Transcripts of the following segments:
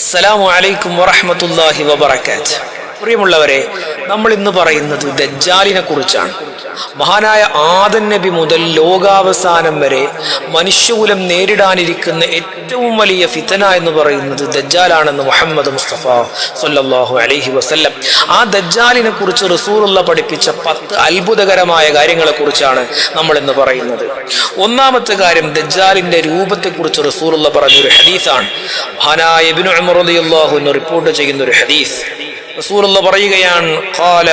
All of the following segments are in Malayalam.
അസ്സലാമു അലൈക്കും വറഹ്മത്തുള്ളാഹി വബറകാത്ത്. പ്രിയമുള്ളവരെ, നമ്മൾ ഇന്ന് പറയുന്നത് ദജ്ജാലിനെ കുറിച്ചാണ്. മഹാനായ ആദം നബി മുതൽ ലോകാവസാനം വരെ മനുഷ്യകുലം നേരിടാനിരിക്കുന്ന ഏറ്റവും വലിയ ഫിതന എന്ന് പറയുന്നത് ദജ്ജാലാണെന്ന് മുഹമ്മദ് മുസ്തഫ സ്വല്ലല്ലാഹു അലൈഹി വസല്ലം. ആ ദജ്ജാലിനെ കുറിച്ച് റസൂലുള്ളാഹി പഠിപ്പിച്ച 10 അത്ഭുതകരമായ കാര്യങ്ങളെ കുറിച്ചാണ് നമ്മൾ ഇന്ന് പറയുന്നത്. ഒന്നാമത്തെ കാര്യം, ദജ്ജാലിന്റെ രൂപത്തെ കുറിച്ച് റസൂലുള്ളാഹി പറഞ്ഞൊരു ഹദീസാണ്. മഹാനായ ഇബ്നു ഉമർ റളിയല്ലാഹു അൻഹു റിപ്പോർട്ട് ചെയ്യുന്ന ഒരു ഹദീസ്. റസൂലുള്ളാഹി പറയുകയാണ്, ഖാല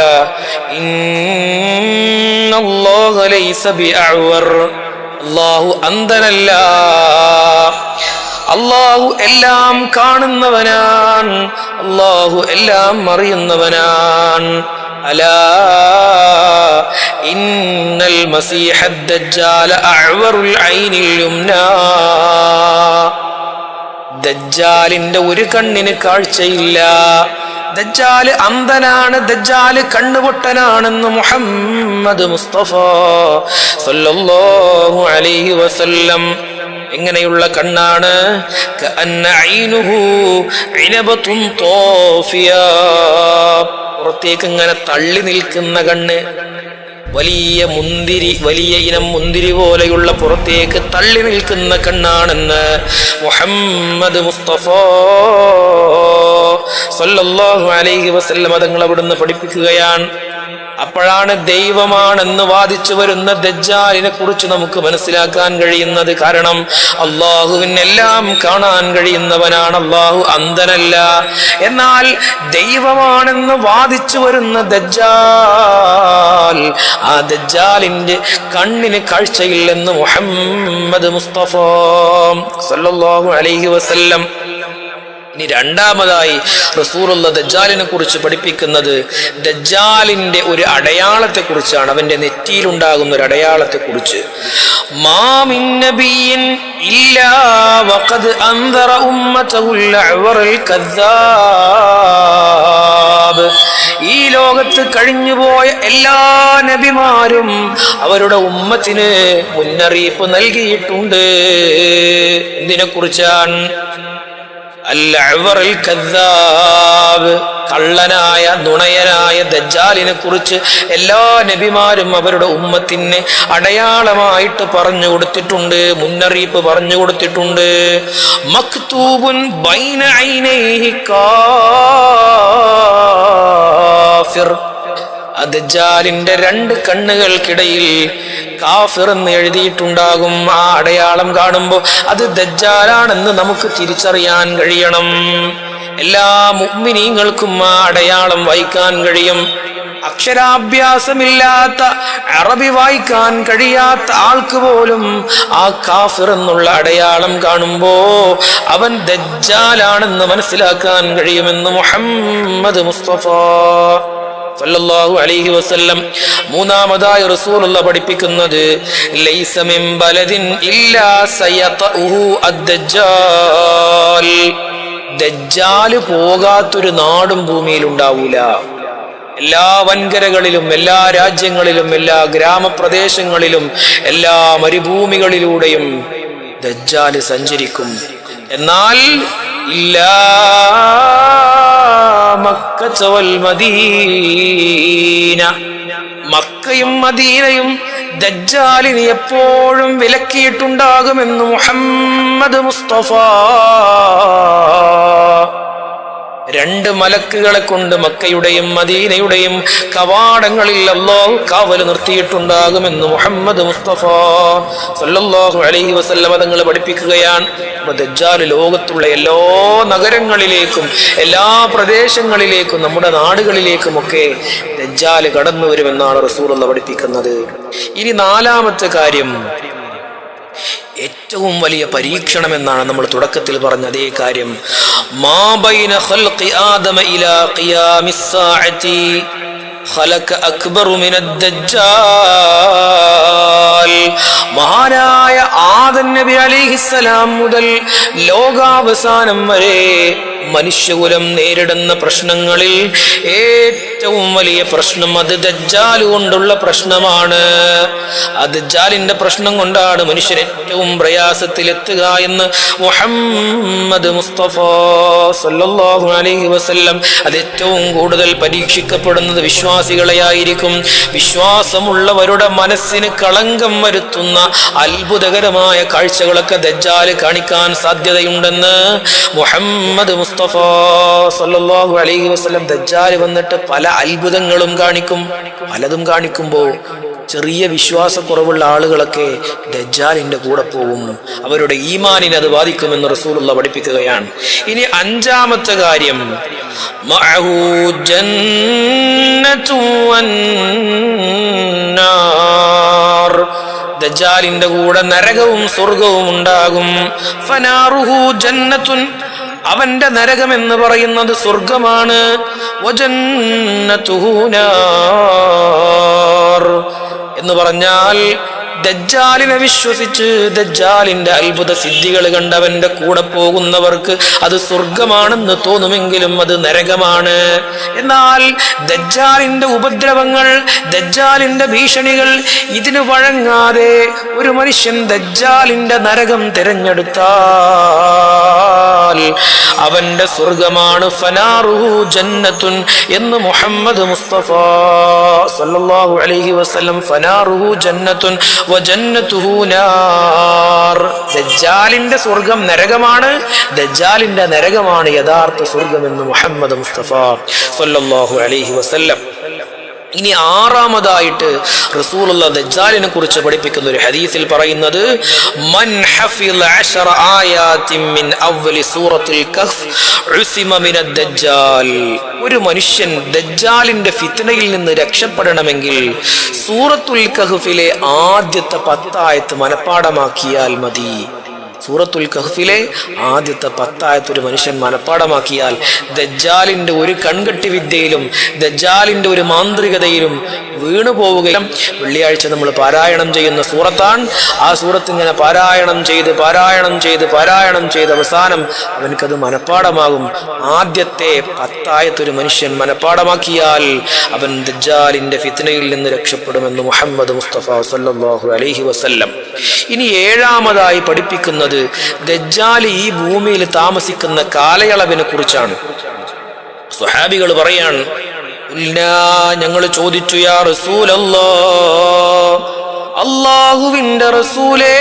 ഇന്നല്ലാഹ ലൈസ ബിഅഅ്വർ. അല്ലാഹു അന്ധനല്ല, അല്ലാഹു എല്ലാം കാണുന്നവനാണ്, അല്ലാഹു എല്ലാം അറിയുന്നവനാണ്. അലാ ഇന്നൽ മസീഹദ് ദജ്ജാല അഅ്വറുൽ ഐനിൽ യുംനാ. ദജ്ജാലിന്റെ ഒരു കണ്ണിന് കാഴ്ചയില്ല, ദജ്ജാല് അന്ധനാണ്, ദജ്ജാല് കണ്ണുപൊട്ടനാണെന്ന് മുഹമ്മദ് മുസ്തഫ സല്ലല്ലാഹു അലൈഹി വസല്ലം. എങ്ങനെയുള്ള കണ്ണാണ്? കഅന്ന ഐനുഹു ഇനബത്തുൻ ത്വാഫിയ. പുറത്തേക്ക് ഇങ്ങനെ തള്ളി നിൽക്കുന്ന കണ്ണ്, വലിയ ഇനം മുന്തിരി പോലെയുള്ള പുറത്തേക്ക് തള്ളി നിൽക്കുന്ന കണ്ണാണെന്ന് മുഹമ്മദ് മുസ്തഫ സല്ലല്ലാഹു അലൈഹി വസല്ലം തങ്ങൾ അവിടുന്ന് പഠിപ്പിക്കുകയാണ്. അപ്പോഴാണ് ദൈവമാണെന്ന് വാദിച്ചു വരുന്ന ദജ്ജാലിനെ കുറിച്ച് നമുക്ക് മനസ്സിലാക്കാൻ കഴിയുന്നത്. കാരണം അള്ളാഹുവിനെല്ലാം കാണാൻ കഴിയുന്നവനാണ്, അള്ളാഹു അന്ധനല്ല. എന്നാൽ ദൈവമാണെന്ന് വാദിച്ചു വരുന്ന ദജ്ജാൽ, ആ ദജ്ജാലിന്റെ കണ്ണിന് കാഴ്ചയില്ലെന്ന് മുഹമ്മദ് മുസ്തഫ സല്ലല്ലാഹു അലൈഹി വസല്ലം. ഇനി രണ്ടാമതായി റസൂലുള്ളാഹി ദജ്ജാലിനെ കുറിച്ച് പഠിപ്പിക്കുന്നത് ദജ്ജാലിന്റെ ഒരു അടയാളത്തെ കുറിച്ചാണ്, അവന്റെ നെറ്റിയിലുണ്ടാകുന്ന ഒരു അടയാളത്തെ കുറിച്ച്. മാ മിൻ നബിയ്യിൻ ഇല്ലാ വഖദ് അൻദറ ഉമ്മതഹുൽ അഅ്വറൽ കദ്ദാബ്. ഈ ലോകത്ത് കഴിഞ്ഞുപോയ എല്ലാ നബിമാരും അവരുടെ ഉമ്മത്തിന് മുന്നറിയിപ്പ് നൽകിയിട്ടുണ്ട്. എന്തിനെ കുറിച്ചാണ്? അൽ-അഅ്വറുൽ കദ്ദാബ്, കള്ളനായ നുണയനായ ദജ്ജാലിനെ കുറിച്ച് എല്ലാ നബിമാരും അവരുടെ ഉമ്മത്തിന് അടയാളമായിട്ട് പറഞ്ഞു കൊടുത്തിട്ടുണ്ട്, മുന്നറിയിപ്പ് പറഞ്ഞു കൊടുത്തിട്ടുണ്ട്. മക്തൂബുൻ ബൈന ഐനൈഹി കാഫിർ. ദജ്ജാലിന്റെ 2 കണ്ണുകൾക്കിടയിൽ കാഫിർ എന്ന് എഴുതിയിട്ടുണ്ടാകും. ആ അടയാളം കാണുമ്പോൾ അത് ദജ്ജാലാണെന്ന് നമുക്ക് തിരിച്ചറിയാൻ കഴിയണം. എല്ലാ മുഅ്മിനീങ്ങൾക്കും ആ അടയാളം വായിക്കാൻ കഴിയും. അക്ഷരാഭ്യാസമില്ലാത്ത, അറബി വായിക്കാൻ കഴിയാത്ത ആൾക്ക് പോലും ആ കാഫിർ എന്നുള്ള അടയാളം കാണുമ്പോ അവൻ ദജ്ജാലാണെന്ന് മനസ്സിലാക്കാൻ കഴിയുമെന്ന് മുഹമ്മദ് മുസ്തഫ സല്ലല്ലാഹു അലൈഹി വസല്ലം. മൂന്നാമതായി റസൂലുള്ളാഹി പഠിപ്പിക്കുന്നത് ലൈസ മിൻ ബലദിൻ ഇല്ലാ സയതഉഹു അദ്ദജ്ജാൽ. ദജ്ജാല് പോകാത്തൊരു നാടും ഭൂമിയിൽ ഉണ്ടാവൂല. എല്ലാ വൻകരകളിലും, എല്ലാ രാജ്യങ്ങളിലും, എല്ലാ ഗ്രാമപ്രദേശങ്ങളിലും, എല്ലാ മരുഭൂമികളിലൂടെയും ദജ്ജാല് സഞ്ചരിക്കും. എന്നാൽ ഇല്ലാ മക്കത വൽ മദീന, മക്കയും മദീനയും ദജ്ജാലിനെ എപ്പോഴും വിലക്കിയിട്ടുണ്ടാകുമെന്ന് മുഹമ്മദ് മുസ്തഫ. 2 മലക്കുകളെ കൊണ്ട് മക്കയുടെയും മദീനയുടെയും കവാടങ്ങളിൽ അല്ലാഹു കാവൽ നിർത്തിയിട്ടുണ്ടാകുമെന്ന് മുഹമ്മദ് മുസ്തഫ സല്ലല്ലാഹു അലൈഹി വസല്ലം തങ്ങൾ പഠിപ്പിക്കുകയാണ്. ദജ്ജാൽ ലോകത്തുള്ള എല്ലാ നഗരങ്ങളിലേക്കും, എല്ലാ പ്രദേശങ്ങളിലേക്കും, നമ്മുടെ നാടുകളിലേക്കുമൊക്കെ ദജ്ജാൽ കടന്നു വരുമെന്നാണ് റസൂലുള്ളാഹി പഠിപ്പിക്കുന്നത്. ഇനി നാലാമത്തെ കാര്യം, ഏറ്റവും വലിയ പരീക്ഷണം എന്നാണ് നമ്മൾ തുടക്കത്തിൽ പറഞ്ഞ അതേ കാര്യം. മാ ബൈന ഖൽഖി ആദമ ഇലാ ഖിയാമിസ് സാഅതി ഖലഖ അക്ബറു മിനദ് ദജ്ജാൽ. മഹാനായ ആദം നബി അലൈഹിസ്സലാം മുതൽ ലോകാവസാനം വരെ മനുഷ്യകുലം നേരിടുന്ന പ്രശ്നങ്ങളിൽ ഏറ്റവും വലിയ പ്രശ്നം അത് ദജ്ജാൽ കൊണ്ടുള്ള പ്രശ്നമാണ്. ആ ദജ്ജാലിന്റെ പ്രശ്നം കൊണ്ടാണ് മനുഷ്യൻ ഏറ്റവും പ്രയാസത്തിലെത്തുക എന്ന് മുഹമ്മദ് മുസ്തഫ സല്ലല്ലാഹു അലൈഹി വസല്ലം. അത് ഏറ്റവും കൂടുതൽ പരീക്ഷിക്കപ്പെടുന്നത് വിശ്വാസികളെയായിരിക്കും. വിശ്വാസമുള്ളവരുടെ മനസ്സിന് കളങ്കം വരുത്തുന്ന അത്ഭുതകരമായ കാഴ്ചകളൊക്കെ ദജ്ജാൽ കാണിക്കാൻ സാധ്യതയുണ്ടെന്ന് മുഹമ്മദ് മുസ്തഫ സല്ലല്ലാഹു അലൈഹി വസല്ലം. ദജ്ജാൽ വന്നിട്ട് പല അത്ഭുതങ്ങളും കാണിക്കും. പലതും കാണിക്കുമ്പോൾ ചെറിയ വിശ്വാസക്കുറവുള്ള ആളുകളൊക്കെ ദജ്ജാലിന്റെ കൂടെ പോകും. അവരുടെ ഈമാനിനെ അത് ബാധിക്കുമെന്ന് റസൂലുള്ള പഠിപ്പിക്കുകയാണ്. ഇനി അഞ്ചാമത്തെ കാര്യം, മഅഹു ജന്നത്തു വന്നാർ. ദജ്ജാലിന്റെ കൂടെ നരകവും സ്വർഗവും ഉണ്ടാകും. ഫനാറുഹു ജന്നത്തുൻ, അവന്റെ നരകം എന്ന് പറയുന്നത് സ്വർഗമാണ്. വജന്നതുഹു നാർ എന്ന് പറഞ്ഞാൽ ദജ്ജാലിനെ വിശ്വസിച്ച് ദജ്ജാലിന്റെ അത്ഭുത സിദ്ധികൾ കണ്ടവന്റെ കൂടെ പോകുന്നവർക്ക് അത് സ്വർഗമാണെന്ന് തോന്നുമെങ്കിലും അത് നരകമാണ്. എന്നാൽ ദജ്ജാലിന്റെ ഉപദ്രവങ്ങൾ, ദജ്ജാലിന്റെ ഭീഷണികൾ, ഇതിന് വഴങ്ങാതെ ഒരു മനുഷ്യൻ ദജ്ജാലിന്റെ നരകം തിരഞ്ഞെടുത്താൽ അവന്റെ സ്വർഗമാണ്. ഫനാറുഹു ജന്നത്തുൻ എന്ന് മുഹമ്മദ് മുസ്തഫ സല്ലല്ലാഹു അലൈഹി വസല്ലം. ഫനാറുഹു ജന്നത്തുൻ വജന്നതുഹു നാർ. ദജ്ജാലിന്റെ സ്വർഗം നരകമാണ്, ദജ്ജാലിന്റെ നരകമാണ് യഥാർത്ഥ സ്വർഗം എന്ന് മുഹമ്മദ് മുസ്തഫ സല്ലല്ലാഹു അലൈഹി വസല്ലം. ഇനി ആറാമതായിട്ട് റസൂലുള്ള ദജ്ജാലിനെ കുറിച്ച് പഠിപ്പിക്കുന്ന ഒരു ഹദീസിൽ പറയുന്നത്, മൻ ഹഫിള 10 ആയാതിൻ മിൻ അവ്വലി സൂറത്തുൽ കഹ്ഫ് ഉസിമ മിനദ് ദജ്ജാൽ. ഒരു മനുഷ്യൻ ദജ്ജാലിന്റെ ഫിത്നയിൽ നിന്ന് രക്ഷപ്പെടണമെങ്കിൽ സൂറത്തുൽ കഹ്ഫിലെ ആദ്യത്തെ 10 ആയത്ത് മനപ്പാഠമാക്കിയാൽ മതി. സൂറത്തുൽ കഹ്ഫിലെ ആദ്യത്തെ 10 ആയത്ത് ഒരു മനുഷ്യൻ മനപ്പാഠമാക്കിയാൽ ദജ്ജാലിന്റെ ഒരു കൺകെട്ടി വിദ്യയിലും ദജ്ജാലിന്റെ ഒരു മാന്ത്രികതയിലും വീണു പോവുകയും. വെള്ളിയാഴ്ച നമ്മൾ പാരായണം ചെയ്യുന്ന സൂറത്താണ്. ആ സൂറത്ത് ഇങ്ങനെ പാരായണം ചെയ്ത് അവസാനം അവനക്കത് മനപ്പാഠമാകും. ആദ്യത്തെ 10 ആയത്ത് ഒരു മനുഷ്യൻ മനപ്പാഠമാക്കിയാൽ അവൻ ദജ്ജാലിന്റെ ഫിത്നയിൽ നിന്ന് രക്ഷപ്പെടുമെന്ന് മുഹമ്മദ് മുസ്തഫ സല്ലല്ലാഹു അലൈഹി വസല്ലം. ഇനി ഏഴാമതായി പഠിപ്പിക്കുന്നത് ദജ്ജാൽ ഈ ഭൂമിയിൽ താമസിക്കുന്ന കാലയളവിനെ കുറിച്ചാണ്. സ്വഹാബികൾ പറയാണ്, ഞങ്ങൾ ചോദിച്ചു, യാ റസൂലല്ലാഹ്, അല്ലാഹുവിന്റെ റസൂലേ,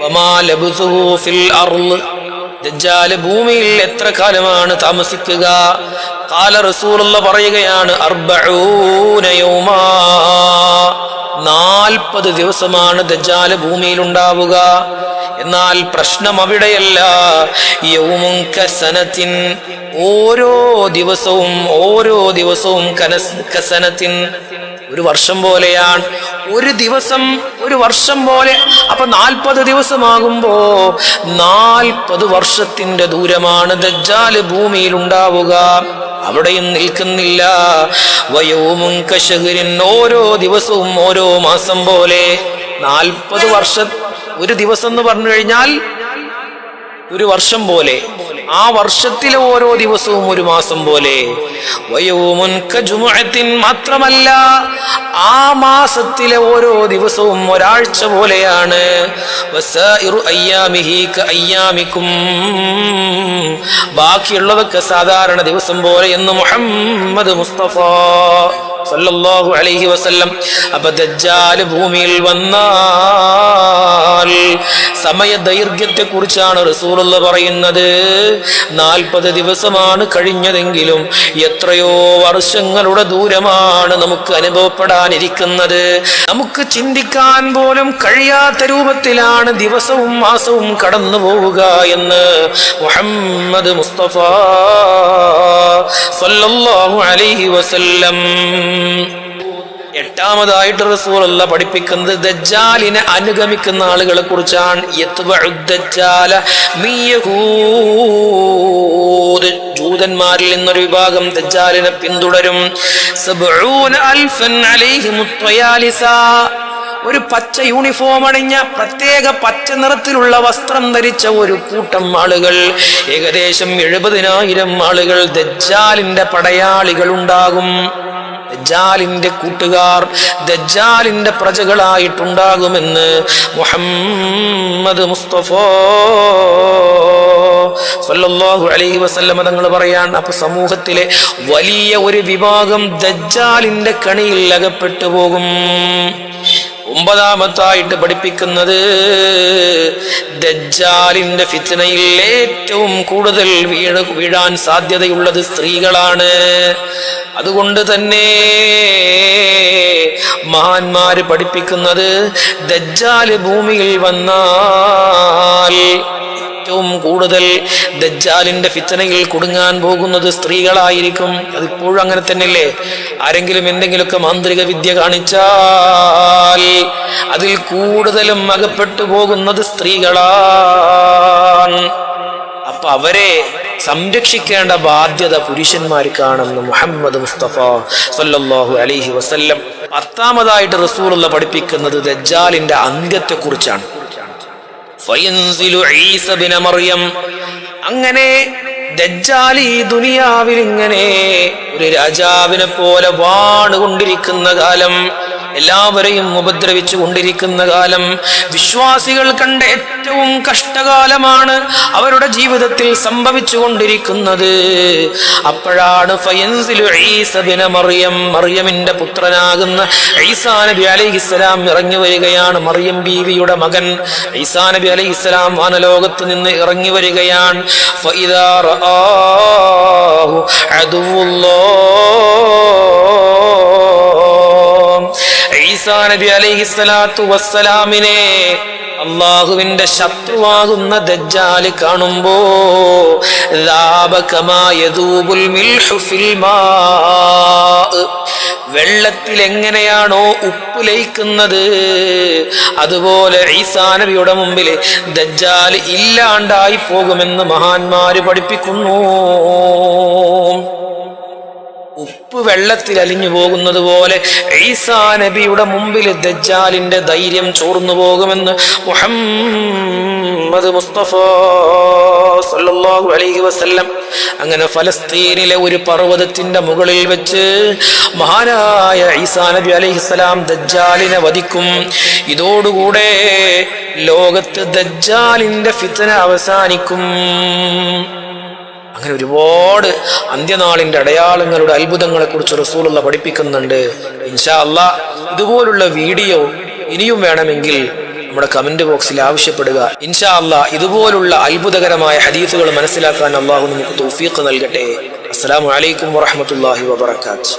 വമാ ലബ്സുഹു ഫിൽ അർള്, ദജ്ജാൽ ഭൂമിയിൽ എത്ര കാലമാണ് താമസിക്കുക? ഖാല റസൂലുള്ളാഹി പറയുകയാണ്, 40 യൗമാ, 40 ദിവസമാണ് ദജ്ജാൽ ഭൂമിയിൽ ഉണ്ടാവുക. എന്നാൽ പ്രശ്നം അവിടെയല്ല. യൗമുൻ കസനത്തിൻ, ഓരോ ദിവസവും കസനത്തിൻ, ഒരു വർഷം പോലെയാണ്. ഒരു ദിവസം ഒരു വർഷം പോലെ. അപ്പൊ 40 ദിവസമാകുമ്പോ 40 വർഷത്തിന്റെ ദൂരമാണ് ദജ്ജാൽ ഭൂമിയിൽ ഉണ്ടാവുക. അവിടെയും നിൽക്കുന്നില്ല. വയൗമുൻ കശഹ്രിൻ, ഓരോ ദിവസവും ഓരോ മാസം പോലെ. 40 വർഷം ഒരു ദിവസം എന്ന് പറഞ്ഞു കഴിഞ്ഞാൽ ഒരു വർഷം പോലെ. ആ വർഷത്തിലെ ഓരോ ദിവസവും ഒരു മാസം പോലെ. വയൗമുൻ കജുമുഅത്തിൻ, മാത്രമല്ല ആ മാസത്തിലെ ഓരോ ദിവസവും ഒരാഴ്ച പോലെയാണ്. വസായിറു അയ്യാമിഹി കഅയ്യാമികും, ബാക്കിയുള്ളതൊക്കെ സാധാരണ ദിവസം പോലെ എന്ന് മുഹമ്മദ് മുസ്തഫ സല്ലല്ലാഹു അലൈഹി വസല്ലം. അപ്പൊ ദജ്ജാൽ ഭൂമിയിൽ വന്നാൽ സമയ ദൈർഘ്യത്തെ കുറിച്ചാണ് റസൂലുള്ളാഹി പറയുന്നത്. 40 ദിവസമാണ് കഴിഞ്ഞതെങ്കിലും എത്രയോ വർഷങ്ങളുടെ ദൂരമാണ് നമുക്ക് അനുഭവപ്പെടാനിരിക്കുന്നത്. നമുക്ക് ചിന്തിക്കാൻ പോലും കഴിയാത്ത രൂപത്തിലാണ് ദിവസവും മാസവും കടന്നു പോവുക എന്ന് മുഹമ്മദ് മുസ്തഫ സല്ലല്ലാഹു അലൈഹി വസല്ലം. എട്ടാമതായിട്ട് റസൂലുള്ളാഹി പഠിപ്പിക്കുന്നത് ദജ്ജാലിനെ അനുഗമിക്കുന്ന ആളുകളെ കുറിച്ചാണ്. ജൂതന്മാരിൽ നിന്നൊരു വിഭാഗം ദജ്ജാലിനെ പിന്തുടരും. ഒരു പച്ച യൂണിഫോം അണിഞ്ഞ പ്രത്യേക പച്ച നിറത്തിലുള്ള വസ്ത്രം ധരിച്ച ഒരു കൂട്ടം ആളുകൾ, ഏകദേശം 70,000 ആളുകൾ ദജ്ജാലിന്റെ പടയാളികൾ ഉണ്ടാകും. ദജ്ജാലിന്റെ കൂട്ടുകാർ, ദജ്ജാലിന്റെ പ്രജകളായിട്ടുണ്ടാകുമെന്ന് മുഹമ്മദ് മുസ്തഫ സല്ലല്ലാഹു അലൈഹി വസല്ലം തങ്ങൾ പറയാൻ. അപ്പൊ സമൂഹത്തിലെ വലിയ ഒരു വിഭാഗം ദജ്ജാലിന്റെ കണിയിൽ അകപ്പെട്ടു പോകും. 9ാമത്തായിട്ട് പഠിപ്പിക്കുന്നത്, ദജ്ജാലിന്റെ ഫിത്നയിൽ ഏറ്റവും കൂടുതൽ വീഴാൻ സാധ്യതയുള്ളത് സ്ത്രീകളാണ്. അതുകൊണ്ട് തന്നെ മഹാന്മാര് പഠിപ്പിക്കുന്നത്, ദജ്ജാല് ഭൂമിയിൽ വന്നാൽ ഏറ്റവും കൂടുതൽ ദജ്ജാലിന്റെ ഫിത്നയിൽ കുടുങ്ങാൻ പോകുന്നത് സ്ത്രീകളായിരിക്കും. അതിപ്പോഴും അങ്ങനെ തന്നെയല്ലേ? ആരെങ്കിലും എന്തെങ്കിലുമൊക്കെ മാന്ത്രിക വിദ്യ കാണിച്ചാൽ അതിൽ കൂടുതലും അകപ്പെട്ടു പോകുന്നത് സ്ത്രീകളാണ്. അപ്പൊ അവരെ സംരക്ഷിക്കേണ്ട ബാധ്യത പുരുഷന്മാർക്കാണെന്ന് മുഹമ്മദ് മുസ്തഫ സല്ലല്ലാഹു അലൈഹി വസല്ലം. 10ാമതായിട്ട് റസൂലുള്ള പഠിപ്പിക്കുന്നത് ദജ്ജാലിന്റെ അന്ത്യത്തെ കുറിച്ചാണ്. ഫയൻസിലു ഈസ ബിന മറിയം. അങ്ങനെ ദജ്ജാൽ ഈ ദുനിയാവിൽ ഇങ്ങനെ ഒരു രാജാവിനെ പോലെ വാണുകൊണ്ടിരിക്കുന്ന കാലം, എല്ലാവരെയും ഉപദ്രവിച്ചു കൊണ്ടിരിക്കുന്ന കാലം, വിശ്വാസികൾ കണ്ട ഏറ്റവും കഷ്ടകാലമാണ് അവരുടെ ജീവിതത്തിൽ സംഭവിച്ചു കൊണ്ടിരിക്കുന്നത്. അപ്പോഴാണ് ഫയൻസിലു ഈസ ബിന മറിയം, മറിയമിന്റെ പുത്രനാകുന്ന ഈസാ നബി അലൈഹിസ്സലാം ഇറങ്ങി വരികയാണ്. മറിയം ബീവിയുടെ മകൻ ഈസാ നബി അലൈഹിസ്സലാം വാനലോകത്ത് നിന്ന് ഇറങ്ങി വരികയാണ്. ഫഇദാ റആഹു അദുവുല്ലാഹ്, ഈസാ നബി അലൈഹിസ്സലാത്തു വസ്സലാമിനെ അല്ലാഹുവിന്റെ ശത്രുവാകുന്ന ദജ്ജാൽ കാണുമ്പോ വെള്ളത്തിൽ എങ്ങനെയാണോ ഉപ്പ് ലയിക്കുന്നത്, അതുപോലെ ഈസാ നബിയുടെ മുമ്പിൽ ദജ്ജാൽ ഇല്ലാണ്ടായി പോകുമെന്ന് മഹാന്മാര് പഠിപ്പിക്കുന്നു. ഉപ്പ് വെള്ളത്തിൽ അലിഞ്ഞു പോകുന്നത് പോലെ ഈസാ നബിയുടെ മുമ്പിൽ ദജ്ജാലിന്റെ ധൈര്യം ചോർന്നു പോകുമെന്ന് മുഹമ്മദ് മുസ്തഫ സല്ലല്ലാഹു അലൈഹി വസല്ലം. അങ്ങനെ ഫലസ്തീനിലെ ഒരു പർവ്വതത്തിന്റെ മുകളിൽ വെച്ച് മഹാനായ ഈസാ നബി അലൈഹിസ്സലാം ദജ്ജാലിനെ വധിക്കും. ഇതോടുകൂടെ ലോകത്ത് ദജ്ജാലിന്റെ ഫിത്ന അവസാനിക്കും. അങ്ങനെ ഒരുപാട് അന്ത്യനാളിന്റെ അടയാളങ്ങളുടെ അത്ഭുതങ്ങളെ കുറിച്ച് റസൂലുള്ള പഠിപ്പിക്കുന്നുണ്ട്. ഇൻഷാ അല്ലാഹ് ഇതുപോലുള്ള വീഡിയോ ഇനിയും വേണമെങ്കിൽ നമ്മുടെ കമന്റ് ബോക്സിൽ ആവശ്യപ്പെടുക. ഇൻഷാ അല്ലാഹ് ഇതുപോലുള്ള അത്ഭുതകരമായ ഹദീസുകൾ മനസ്സിലാക്കാൻ അല്ലാഹു നമുക്ക് തൗഫീഖ് നൽകട്ടെ. അസ്സലാമു അലൈക്കും വറഹ്മത്തുള്ളാഹി വബറകാതുഹു.